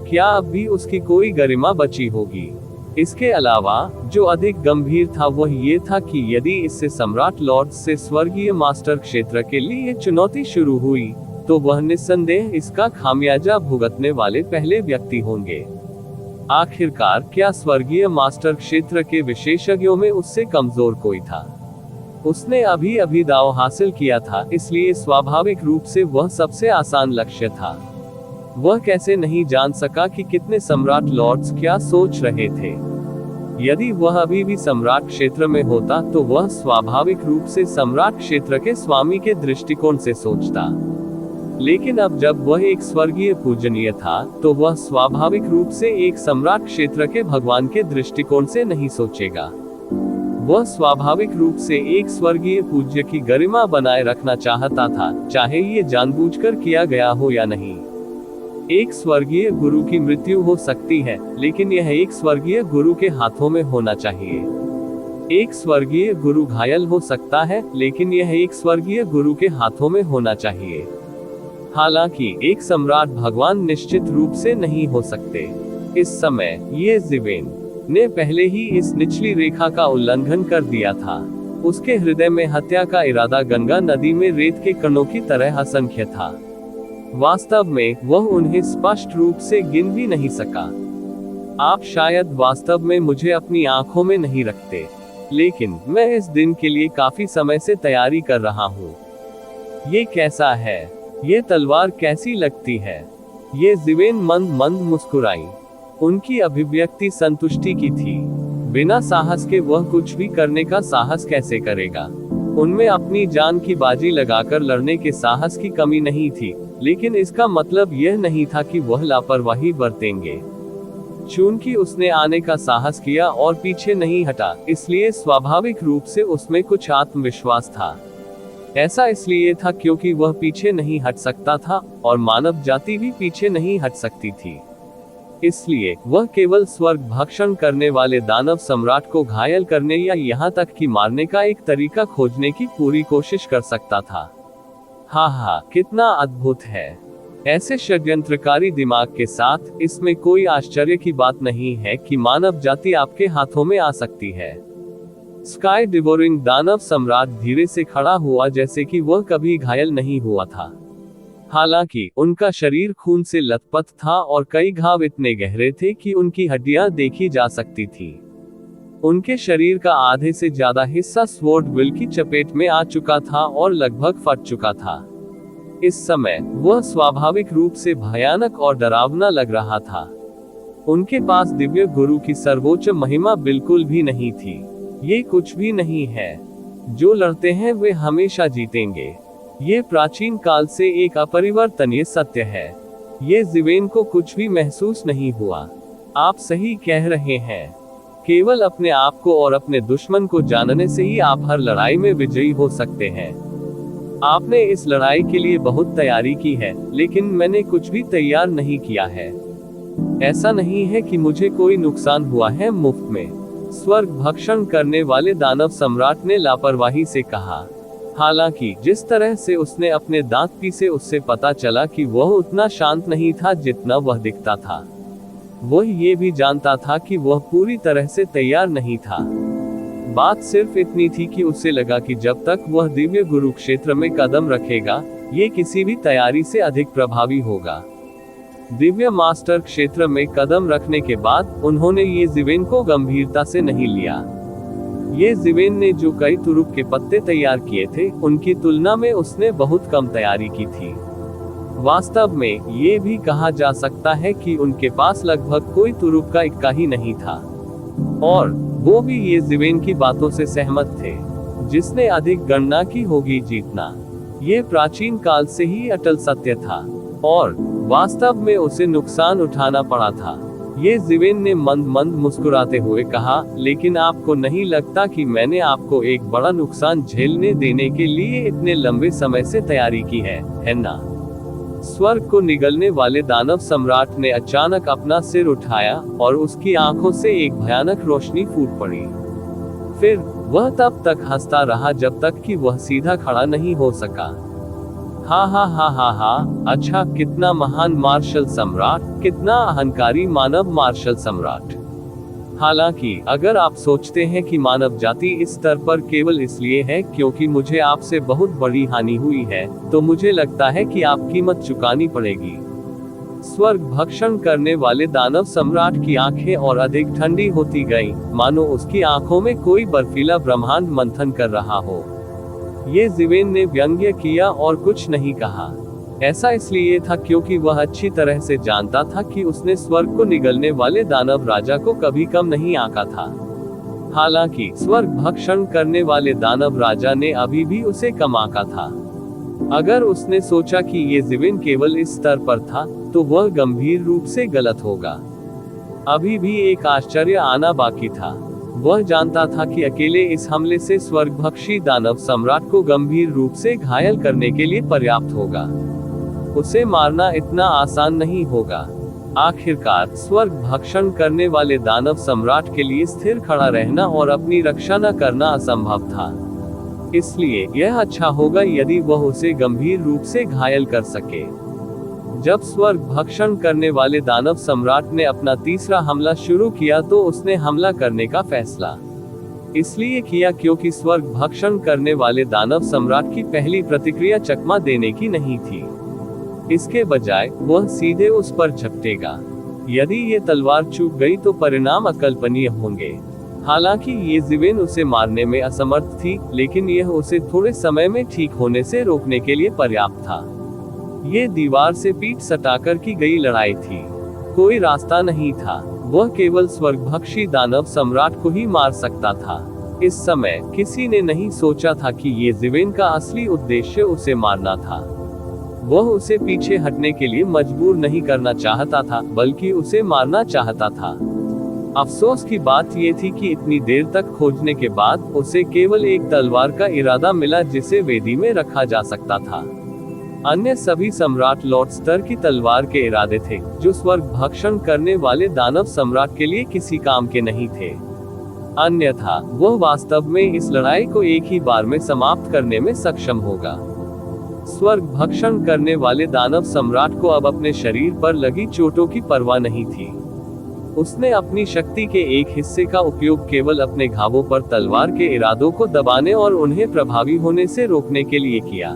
क्या अब भी उसकी कोई गरिमा बची होगी? इसके अलावा जो अधिक गंभीर था वह ये था कि यदि इससे सम्राट लॉर्ड्स से स्वर्गीय मास्टर क्षेत्र के लिए चुनौती शुरू हुई तो वह निस्संदेह इसका खामियाजा भुगतने वाले पहले व्यक्ति होंगे। आखिरकार क्या स्वर्गीय मास्टर क्षेत्र के विशेषज्ञों में उससे कमजोर कोई था? उसने अभी दाव हासिल किया था, इसलिए स्वाभाविक रूप से वह सबसे आसान लक्ष्य था। वह कैसे नहीं जान सका कि कितने सम्राट लॉर्ड्स क्या सोच रहे थे। यदि वह अभी भी सम्राट क्षेत्र में होता तो वह स्वाभाविक रूप से सम्राट क्षेत्र के स्वामी के दृष्टिकोण से सोचता। लेकिन अब जब वह एक स्वर्गीय पूजनीय था तो वह स्वाभाविक रूप से एक सम्राट क्षेत्र के भगवान के दृष्टिकोण से नहीं सोचेगा। वह स्वाभाविक रूप से एक स्वर्गीय पूज्य की गरिमा बनाए रखना चाहता था, चाहे ये जानबूझकर किया गया हो या नहीं। एक स्वर्गीय गुरु की मृत्यु हो सकती है, लेकिन यह एक स्वर्गीय गुरु के हाथों में होना चाहिए। एक स्वर्गीय गुरु घायल हो सकता है, लेकिन यह एक स्वर्गीय गुरु के हाथों में होना चाहिए। हालांकि एक सम्राट भगवान निश्चित रूप से नहीं हो सकते। इस समय ये ज़िवेन ने पहले ही इस निचली रेखा का उल्लंघन कर दिया था। उसके हृदय में हत्या का इरादा गंगा नदी में रेत के कणों की तरह असंख्य था। वास्तव में वह उन्हें स्पष्ट रूप से गिन भी नहीं सका। आप शायद वास्तव में मुझे अपनी आंखों में नहीं रखते, लेकिन मैं इस दिन के लिए काफी समय से तैयारी कर रहा हूँ। ये कैसा है? ये तलवार कैसी लगती है? ये ज़िवेन मंद मंद मुस्कुराई। उनकी अभिव्यक्ति संतुष्टि की थी। बिना साहस के वह कुछ भी करने का साहस कैसे करेगा? उनमें अपनी जान की बाजी लगाकर लड़ने के साहस की कमी नहीं थी, लेकिन इसका मतलब यह नहीं था कि वह लापरवाही बरतेंगे। चूंकि उसने आने का साहस किया और पीछे नहीं हटा, इसलिए स्वाभाविक रूप से उसमें कुछ आत्मविश्वास था। ऐसा इसलिए था क्योंकि वह पीछे नहीं हट सकता था और मानव जाति भी पीछे नहीं हट सकती थी। इसलिए वह केवल स्वर्ग भक्षण करने वाले दानव सम्राट को घायल करने या यहाँ तक कि मारने का एक तरीका खोजने की पूरी कोशिश कर सकता था। हाँ, कितना अद्भुत है। ऐसे षड्यंत्रकारी दिमाग के साथ इसमें कोई आश्चर्य की बात नहीं है कि मानव जाति आपके हाथों में आ सकती है। स्काई डिवोरिंग दानव सम्राट धीरे से खड़ा हुआ, जैसे कि वह कभी घायल नहीं हुआ था। हालांकि उनका शरीर खून से लथपथ था और कई घाव इतने गहरे थे कि उनकी हड्डियां देखी जा सकती थी। उनके शरीर का आधे से ज्यादा हिस्सा स्वॉर्ड विल की चपेट में आ चुका था और लगभग फट चुका था। इस समय वह स्वाभाविक रूप से भयानक और डरावना लग रहा था। उनके पास दिव्य गुरु की सर्वोच्च महिमा बिल्कुल भी नहीं थी। ये कुछ भी नहीं है। जो लड़ते हैं वे हमेशा जीतेंगे। ये प्राचीन काल से एक अपरिवर्तनीय सत्य है। ये ज़िवेन को कुछ भी महसूस नहीं हुआ। आप सही कह रहे हैं। केवल अपने आप को और अपने दुश्मन को जानने से ही आप हर लड़ाई में विजयी हो सकते हैं। आपने इस लड़ाई के लिए बहुत तैयारी की है, लेकिन मैंने कुछ भी तैयार नहीं किया है। ऐसा नहीं है कि मुझे कोई नुकसान हुआ है मुफ्त में, स्वर्ग भक्षण करने वाले दानव सम्राट ने लापरवाही से कहा। हालांकि जिस तरह से उसने अपने दांत पीसे, उससे पता चला कि वह उतना शांत नहीं था जितना वह दिखता था। वह ये भी जानता था कि वह पूरी तरह से तैयार नहीं था। बात सिर्फ इतनी थी कि उसे लगा कि जब तक वह दिव्य गुरु क्षेत्र में कदम रखेगा, ये किसी भी तैयारी से अधिक प्रभावी होगा। दिव्य मास्टर क्षेत्र में कदम रखने के बाद उन्होंने ये ज़िवेन को गंभीरता से नहीं लिया। ये ज़िवेन ने जो कई तुरुप के पत्ते तैयार किए थे, उनकी तुलना में उसने बहुत कम तैयारी की थी। वास्तव में ये भी कहा जा सकता है कि उनके पास लगभग कोई तुरुप का इक्का ही नहीं था, और वो भी ये ज़िवेन की बातों से सहमत थे। जिसने अधिक गणना की होगी जीतना। ये प्राचीन काल से ही अटल सत्य था, और वास्तव में उसे नुकसान उठाना पड़ा था। ये ज़िवेन ने मंद मंद मुस्कुराते हुए कहा, लेकिन आपको नहीं लगता कि मैंने आपको एक बड़ा नुकसान झेलने देने के लिए इतने लंबे समय से तैयारी की है ना? स्वर्ग को निगलने वाले दानव सम्राट ने अचानक अपना सिर उठाया और उसकी आंखों से एक भयानक रोशनी फूट पड़ी। फिर वह तब तक हंसता रहा जब तक कि वह सीधा खड़ा नहीं हो सका। हा, अच्छा, कितना महान मार्शल सम्राट, कितना अहंकारी मानव मार्शल सम्राट। हालांकि अगर आप सोचते हैं कि मानव जाति इस स्तर पर केवल इसलिए है क्योंकि मुझे आपसे बहुत बड़ी हानि हुई है, तो मुझे लगता है कि आप कीमत चुकानी पड़ेगी। स्वर्ग भक्षण करने वाले दानव सम्राट की आंखें और अधिक ठंडी होती गईं, मानो उसकी आंखों में कोई बर्फीला ब्रह्मांड मंथन कर रहा हो। ये ज़िवेन ने व्यंग्य किया और कुछ नहीं कहा। ऐसा इसलिए था क्योंकि वह अच्छी तरह से जानता था कि उसने स्वर्ग को निगलने वाले दानव राजा को कभी कम नहीं आंका था। हालांकि स्वर्ग भक्षण करने वाले दानव राजा ने अभी भी उसे कम आंका था। अगर उसने सोचा कि ये ज़िवेन केवल इस स्तर पर था, तो वह गंभीर रूप से गलत होगा। अभी भी एक आश्चर्य आना बाकी था। वह जानता था कि अकेले इस हमले से स्वर्गभक्षी दानव सम्राट को गंभीर रूप से घायल करने के लिए पर्याप्त होगा। उसे मारना इतना आसान नहीं होगा। आखिरकार स्वर्ग भक्षण करने वाले दानव सम्राट के लिए स्थिर खड़ा रहना और अपनी रक्षा न करना असंभव था। इसलिए यह अच्छा होगा यदि वह उसे गंभीर रूप से घायल कर सके। जब स्वर्ग भक्षण करने वाले दानव सम्राट ने अपना तीसरा हमला शुरू किया तो उसने हमला करने का फैसला इसलिए किया क्योंकि स्वर्ग भक्षण करने वाले दानव सम्राट की पहली प्रतिक्रिया चकमा देने की नहीं थी। इसके बजाय वह सीधे उस पर झपटेगा। यदि ये तलवार चूक गई तो परिणाम अकल्पनीय होंगे। हालांकि येज़िवेन उसे मारने में असमर्थ थी, लेकिन यह उसे थोड़े समय में ठीक होने से रोकने के लिए पर्याप्त था। ये दीवार से पीठ सटाकर की गई लड़ाई थी। कोई रास्ता नहीं था। वह केवल स्वर्गभक्षी दानव सम्राट को ही मार सकता था। इस समय किसी ने नहीं सोचा था कि येज़िवेन का असली उद्देश्य उसे मारना था। वह उसे पीछे हटने के लिए मजबूर नहीं करना चाहता था, बल्कि उसे मारना चाहता था। अफसोस की बात यह थी कि इतनी देर तक खोजने के बाद उसे केवल एक तलवार का इरादा मिला जिसे वेदी में रखा जा सकता था। अन्य सभी सम्राट लॉर्ड स्तर की तलवार के इरादे थे, जो स्वर्ग भक्षण करने वाले दानव सम्राट के लिए किसी काम के नहीं थे। अन्यथा वह वास्तव में इस लड़ाई को एक ही बार में समाप्त करने में सक्षम होगा। स्वर्ग भक्षण करने वाले दानव सम्राट को अब अपने शरीर पर लगी चोटों की परवाह नहीं थी। उसने अपनी शक्ति के एक हिस्से का उपयोग केवल अपने घावों पर तलवार के इरादों को दबाने और उन्हें प्रभावी होने से रोकने के लिए किया।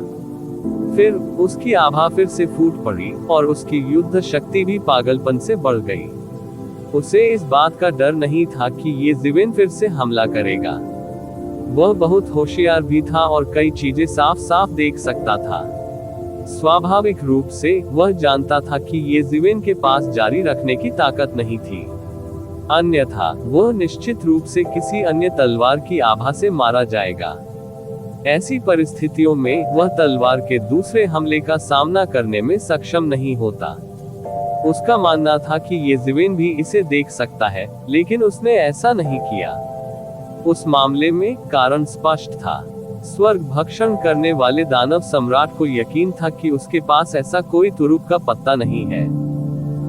फिर उसकी आभा फिर से फूट पड़ी और उसकी युद्ध शक्ति भी पागलपन से बढ़ गई। उसे इस बात का डर नहीं था कि येज़िवेन फिर से हमला करेगा। वह बहुत होशियार भी था और कई चीजें साफ साफ देख सकता था। स्वाभाविक रूप से वह जानता था कि येज़िवेन के पास जारी रखने की ताकत नहीं थी। अन्यथा वह निश्चित रूप से किसी अन्य तलवार की आभा से मारा जाएगा। ऐसी परिस्थितियों में वह तलवार के दूसरे हमले का सामना करने में सक्षम नहीं होता। उसका मानना था कि येज़िवेन भी इसे देख सकता है, लेकिन उसने ऐसा नहीं किया। उस मामले में कारण स्पष्ट था। स्वर्ग भक्षण करने वाले दानव सम्राट को यकीन था कि उसके पास ऐसा कोई तुरुप का पत्ता नहीं है।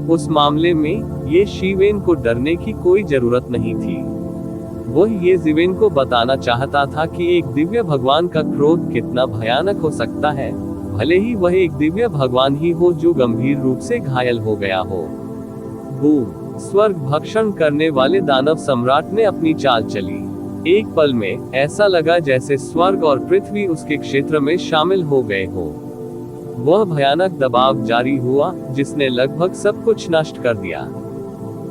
उस मामले में येज़िवेन को डरने की कोई जरूरत नहीं थी। वह येज़िवेन को बताना चाहता था कि एक दिव्य भगवान का क्रोध कितना भयानक हो सकता है, भले ही वह एक दिव्य भगवान ही हो जो गंभीर रूप से घायल हो गया हो। बूम! स्वर्ग भक्षण करने वाले दानव सम्राट ने अपनी चाल चली। एक पल में ऐसा लगा जैसे स्वर्ग और पृथ्वी उसके क्षेत्र में शामिल हो गए हो। वह भयानक दबाव जारी हुआ जिसने लगभग सब कुछ नष्ट कर दिया।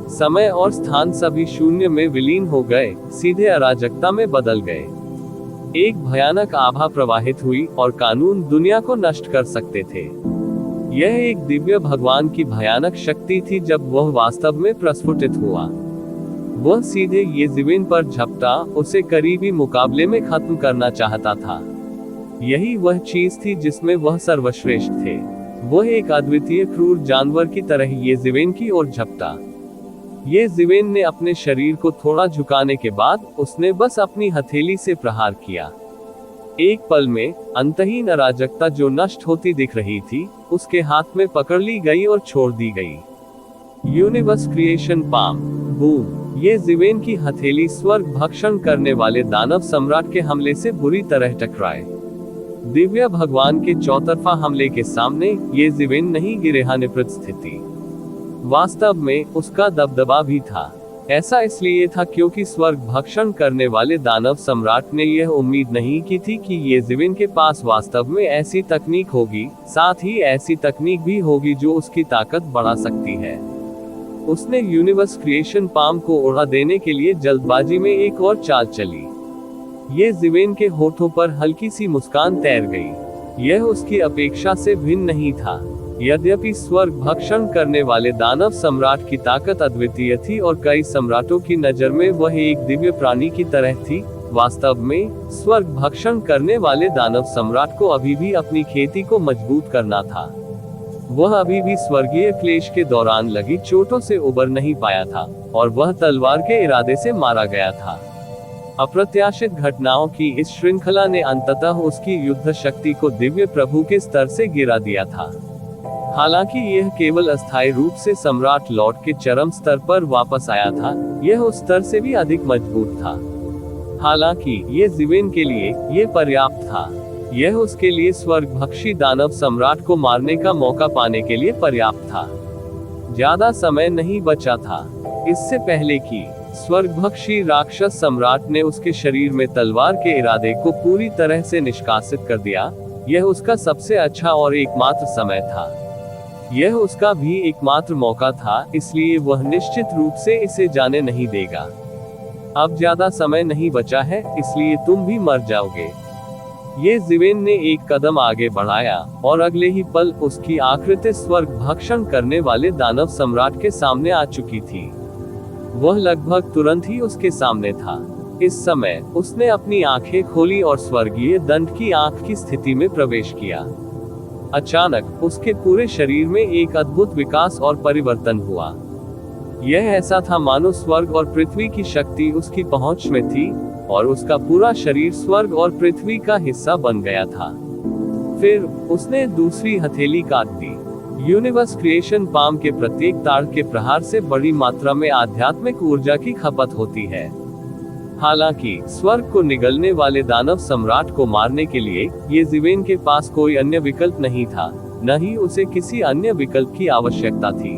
समय और स्थान सभी शून्य में विलीन हो गए, सीधे अराजकता में बदल गए। एक भयानक आभा प्रवाहित हुई और कानून दुनिया को नष्ट कर सकते थे। यह एक दिव्य भगवान की भयानक शक्ति थी जब वह वास्तव में प्रस्फुटित हुआ। वह सीधे येज़िवेन पर झपटा, उसे करीबी मुकाबले में खत्म करना चाहता था। यही वह चीज थी जिसमें वह सर्वश्रेष्ठ थे। वह एक अद्वितीय क्रूर जानवर की तरह येज़िवेन की ओर झपटा। येज़िवेन ने अपने शरीर को थोड़ा झुकाने के बाद उसने बस अपनी हथेली से प्रहार किया। एक पल में अंतहीन अराजकता जो नष्ट होती दिख रही थी, उसके हाथ में पकड़ ली गई और छोड़ दी गई। Universe creation palm! बूम! येज़िवेन की हथेली स्वर्ग भक्षण करने वाले दानव सम्राट के हमले से बुरी तरह टकराए। दिव्य भगवान के चौतरफा हमले के सामने येज़िवेन नहीं गिरेहानिप्रद स्थिति। वास्तव में उसका दबदबा भी था। ऐसा इसलिए था क्योंकि स्वर्ग भक्षण करने वाले दानव सम्राट ने यह उम्मीद नहीं की थी कि येज़िवेन के पास वास्तव में ऐसी तकनीक होगी, साथ ही ऐसी तकनीक भी होगी जो उसकी ताकत बढ़ा सकती है। उसने यूनिवर्स क्रिएशन पाम को उड़ा देने के लिए जल्दबाजी में एक और चाल चली। येज़िवेन के होठों पर हल्की सी मुस्कान तैर गई। यह उसकी अपेक्षा से भिन्न नहीं था। यद्यपि स्वर्ग भक्षण करने वाले दानव सम्राट की ताकत अद्वितीय थी और कई सम्राटों की नजर में वह एक दिव्य प्राणी की तरह थी, वास्तव में स्वर्ग भक्षण करने वाले दानव सम्राट को अभी भी अपनी खेती को मजबूत करना था। वह अभी भी स्वर्गीय क्लेश के दौरान लगी चोटों से उबर नहीं पाया था और वह तलवार के इरादे से मारा गया था। अप्रत्याशित घटनाओं की इस श्रृंखला ने अंततः उसकी युद्ध शक्ति को दिव्य प्रभु के स्तर से गिरा दिया था। हालांकि यह केवल अस्थायी रूप से सम्राट लॉर्ड के चरम स्तर पर वापस आया था, यह उस स्तर से भी अधिक मजबूत था। हालांकि ये जिवेन के लिए ये पर्याप्त था। यह उसके लिए स्वर्गभक्षी दानव सम्राट को मारने का मौका पाने के लिए पर्याप्त था। ज्यादा समय नहीं बचा था। इससे पहले कि स्वर्गभक्षी राक्षस सम्राट ने उसके शरीर में तलवार के इरादे को पूरी तरह से निष्कासित कर दिया, यह उसका सबसे अच्छा और एकमात्र समय था। यह उसका भी एकमात्र मौका था, इसलिए वह निश्चित रूप से इसे जाने नहीं देगा। अब ज्यादा समय नहीं बचा है, इसलिए तुम भी मर जाओगे। ये जिवेन ने एक कदम आगे बढ़ाया और अगले ही पल उसकी आकृति स्वर्ग भक्षण करने वाले दानव सम्राट के सामने आ चुकी थी। वह लगभग तुरंत ही उसके सामने था। इस समय उसने अपनी आंखें खोली और स्वर्गीय दंड की आंख की स्थिति में प्रवेश किया। अचानक उसके पूरे शरीर में एक अद्भुत विकास और परिवर्तन हुआ। यह ऐसा था मानो स्वर्ग और पृथ्वी की शक्ति उसकी पहुंच में थी और उसका पूरा शरीर स्वर्ग और पृथ्वी का हिस्सा बन गया था। फिर उसने दूसरी हथेली काट दी। यूनिवर्स क्रिएशन पाम के प्रत्येक ताड़ के प्रहार से बड़ी मात्रा में आध्यात्मिक ऊर्जा की खपत होती है। हालांकि स्वर्ग को निगलने वाले दानव सम्राट को मारने के लिए ये जिवेन के पास कोई अन्य विकल्प नहीं था, न ही उसे किसी अन्य विकल्प की आवश्यकता थी।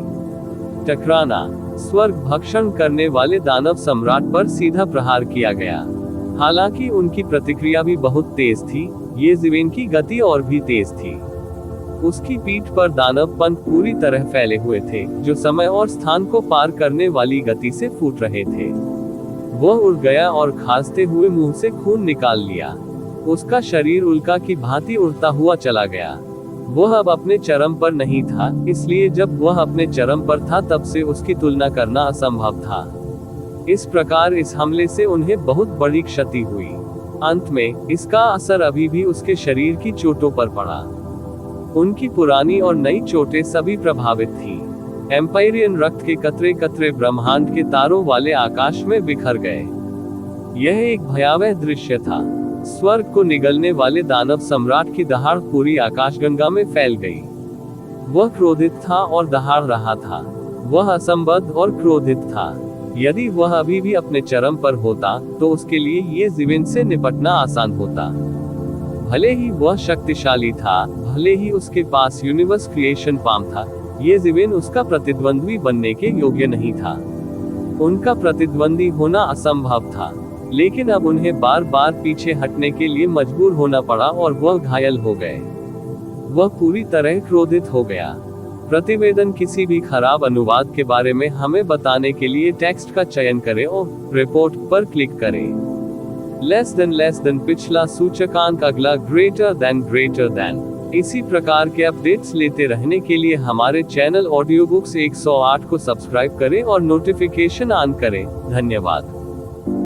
टकराना। स्वर्ग भक्षण करने वाले दानव सम्राट पर सीधा प्रहार किया गया। हालांकि उनकी प्रतिक्रिया भी बहुत तेज थी, ये जिवेन की गति और भी तेज थी। उसकी पीठ पर दानव पंख पूरी तरह फैले हुए थे, जो समय और स्थान को पार करने वाली गति से फूट रहे थे। वह उड़ गया और खांसते हुए मुंह से खून निकाल लिया। उसका शरीर उल्का की भांति उड़ता हुआ चला गया। वह अब अपने चरम पर नहीं था, इसलिए जब वह अपने चरम पर था तब से उसकी तुलना करना असंभव था। इस प्रकार इस हमले से उन्हें बहुत बड़ी क्षति हुई। अंत में इसका असर अभी भी उसके शरीर की चोटों पर पड़ा। उनकी पुरानी और नई चोटें सभी प्रभावित थी। एम्पायरियन रक्त के कतरे कतरे ब्रह्मांड के तारों वाले आकाश में बिखर गए। यह एक भयावह दृश्य था। स्वर्ग को निगलने वाले दानव सम्राट की दहाड़ पूरी आकाशगंगा में फैल गई। वह क्रोधित था और दहाड़ रहा था। वह असंबद्ध और क्रोधित था। यदि वह अभी भी अपने चरम पर होता तो उसके लिए ये जिवेन से निपटना आसान होता। भले ही वह शक्तिशाली था, भले ही उसके पास यूनिवर्स क्रिएशन पाम था, ये जिवेन उसका प्रतिद्वंद्वी बनने के योग्य नहीं था। उनका प्रतिद्वंदी होना असंभव था, लेकिन अब उन्हें बार बार पीछे हटने के लिए मजबूर होना पड़ा और वह घायल हो गए। वह पूरी तरह क्रोधित हो गया। प्रतिवेदन किसी भी खराब अनुवाद के बारे में हमें बताने के लिए टेक्स्ट का चयन करें और रिपोर्ट पर क्लिक करें। लेस देन पिछला सूचकांक, अगला ग्रेटर देन। इसी प्रकार के अपडेट्स लेते रहने के लिए हमारे चैनल ऑडियो बुक्स 108 को सब्सक्राइब करें और नोटिफिकेशन ऑन करें। धन्यवाद।